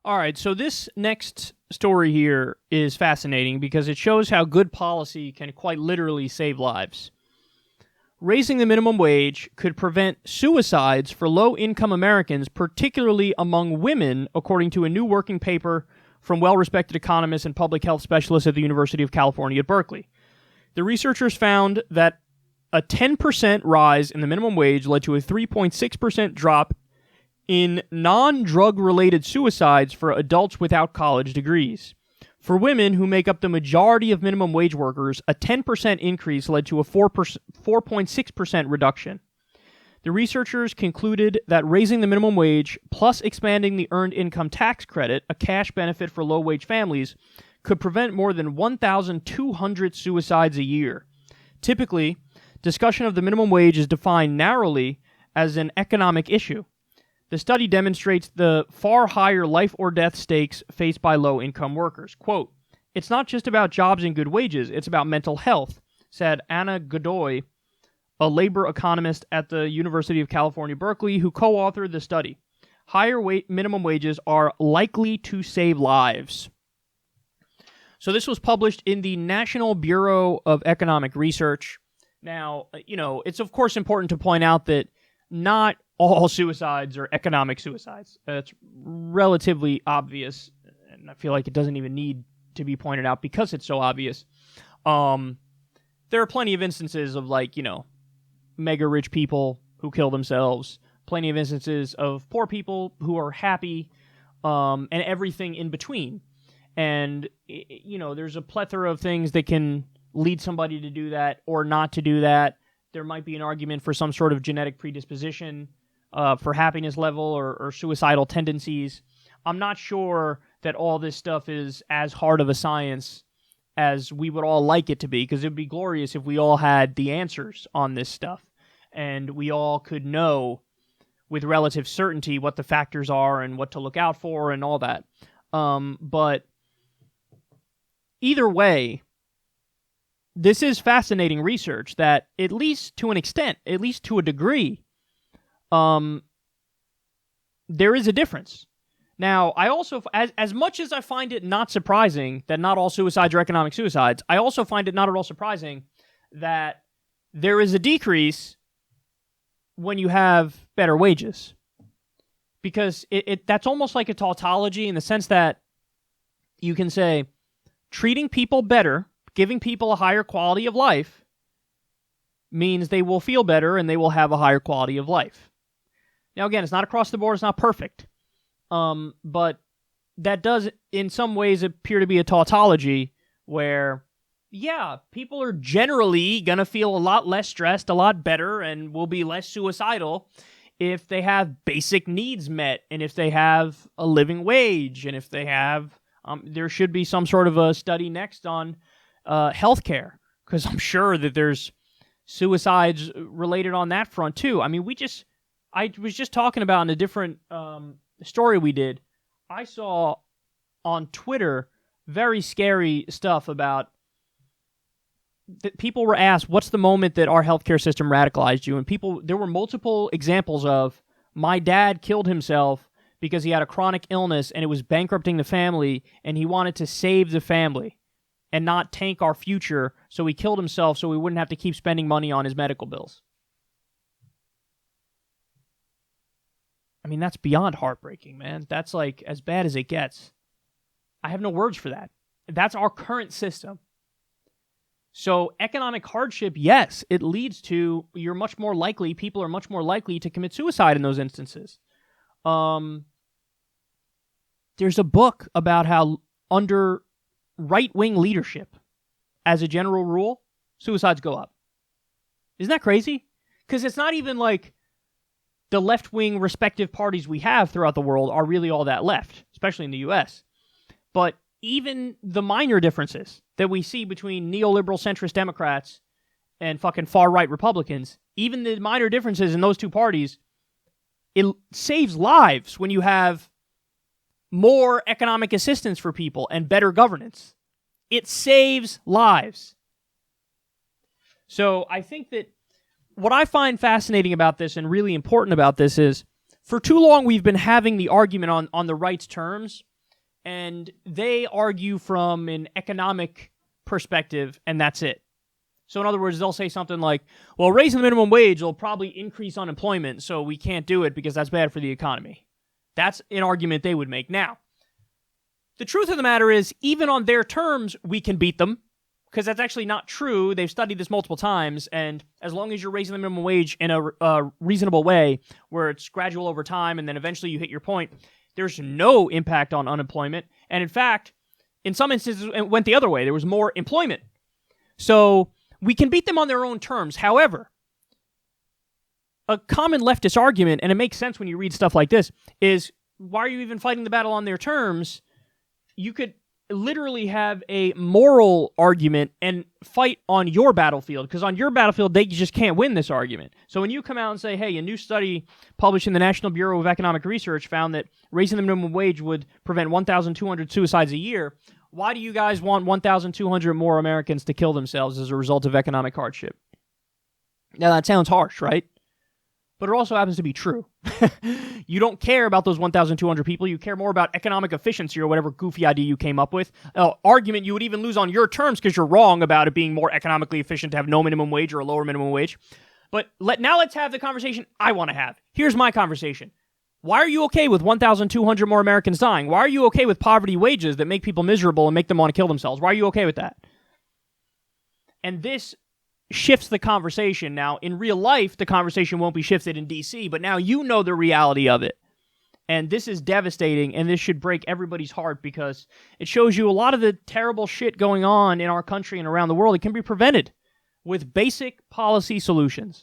All right, so this next story here is fascinating because it shows how good policy can quite literally save lives. Raising the minimum wage could prevent suicides for low-income Americans, particularly among women, according to a new working paper from well-respected economists and public health specialists at the University of California at Berkeley. The researchers found that a 10% rise in the minimum wage led to a 3.6% drop in non-drug-related suicides for adults without college degrees. For women, who make up the majority of minimum wage workers, a 10% increase led to a 4.6% reduction. The researchers concluded that raising the minimum wage plus expanding the earned income tax credit, a cash benefit for low-wage families, could prevent more than 1,200 suicides a year. Typically, discussion of the minimum wage is defined narrowly as an economic issue. The study demonstrates the far higher life or death stakes faced by low-income workers. Quote, "It's not just about jobs and good wages, it's about mental health," said Anna Godoy, a labor economist at the University of California, Berkeley, who co-authored the study. Higher minimum wages are likely to save lives. So this was published in the National Bureau of Economic Research. Now, it's of course important to point out that not all suicides are economic suicides. It's relatively obvious, and I feel like it doesn't even need to be pointed out because it's so obvious. There are plenty of instances of, mega rich people who kill themselves, plenty of instances of poor people who are happy, and everything in between. And, there's a plethora of things that can lead somebody to do that or not to do that. There might be an argument for some sort of genetic predisposition for happiness level or suicidal tendencies. I'm not sure that all this stuff is as hard of a science as we would all like it to be, because it would be glorious if we all had the answers on this stuff and we all could know with relative certainty what the factors are and what to look out for and all that. But either way, this is fascinating research that, at least to an extent, at least to a degree, there is a difference. Now, I also, as much as I find it not surprising that not all suicides are economic suicides, I also find it not at all surprising that there is a decrease when you have better wages. Because that's almost like a tautology in the sense that you can say, treating people better, giving people a higher quality of life, means they will feel better and they will have a higher quality of life. Now, again, it's not across the board, it's not perfect. But that does, in some ways, appear to be a tautology where, yeah, people are generally going to feel a lot less stressed, a lot better, and will be less suicidal if they have basic needs met, and if they have a living wage, and if they have, there should be some sort of a study next on healthcare, because I'm sure that there's suicides related on that front too. I mean, I was just talking about in a different story we did, I saw on Twitter very scary stuff about that people were asked, what's the moment that our healthcare system radicalized you? And there were multiple examples of, my dad killed himself because he had a chronic illness and it was bankrupting the family, and he wanted to save the family and not tank our future, so he killed himself so we wouldn't have to keep spending money on his medical bills. I mean, that's beyond heartbreaking, man. That's like as bad as it gets. I have no words for that. That's our current system. So economic hardship, yes, it leads to, people are much more likely to commit suicide in those instances. There's a book about how under right-wing leadership, as a general rule, suicides go up. Isn't that crazy? Because it's not even like the left-wing respective parties we have throughout the world are really all that left, especially in the U.S. But even the minor differences that we see between neoliberal centrist Democrats and fucking far-right Republicans, even the minor differences in those two parties, it saves lives when you have more economic assistance for people and better governance. It saves lives. So I think that what I find fascinating about this and really important about this is, for too long we've been having the argument on the right's terms and they argue from an economic perspective, and that's it. So in other words, they'll say something like, well, raising the minimum wage will probably increase unemployment, so we can't do it because that's bad for the economy. That's an argument they would make. Now, the truth of the matter is, even on their terms, we can beat them, because that's actually not true. They've studied this multiple times, and as long as you're raising the minimum wage in a reasonable way, where it's gradual over time, and then eventually you hit your point, there's no impact on unemployment. And in fact, in some instances, it went the other way. There was more employment. So we can beat them on their own terms. However, a common leftist argument, and it makes sense when you read stuff like this, is why are you even fighting the battle on their terms? You could literally have a moral argument and fight on your battlefield, because on your battlefield, they just can't win this argument. So when you come out and say, hey, a new study published in the National Bureau of Economic Research found that raising the minimum wage would prevent 1,200 suicides a year, why do you guys want 1,200 more Americans to kill themselves as a result of economic hardship? Now, that sounds harsh, right? But it also happens to be true. You don't care about those 1,200 people. You care more about economic efficiency or whatever goofy idea you came up with. Argument you would even lose on your terms because you're wrong about it being more economically efficient to have no minimum wage or a lower minimum wage. But now let's have the conversation I want to have. Here's my conversation. Why are you okay with 1,200 more Americans dying? Why are you okay with poverty wages that make people miserable and make them want to kill themselves? Why are you okay with that? And this shifts the conversation. Now, in real life, the conversation won't be shifted in D.C., but now you know the reality of it. And this is devastating, and this should break everybody's heart, because it shows you a lot of the terrible shit going on in our country and around the world. It can be prevented with basic policy solutions.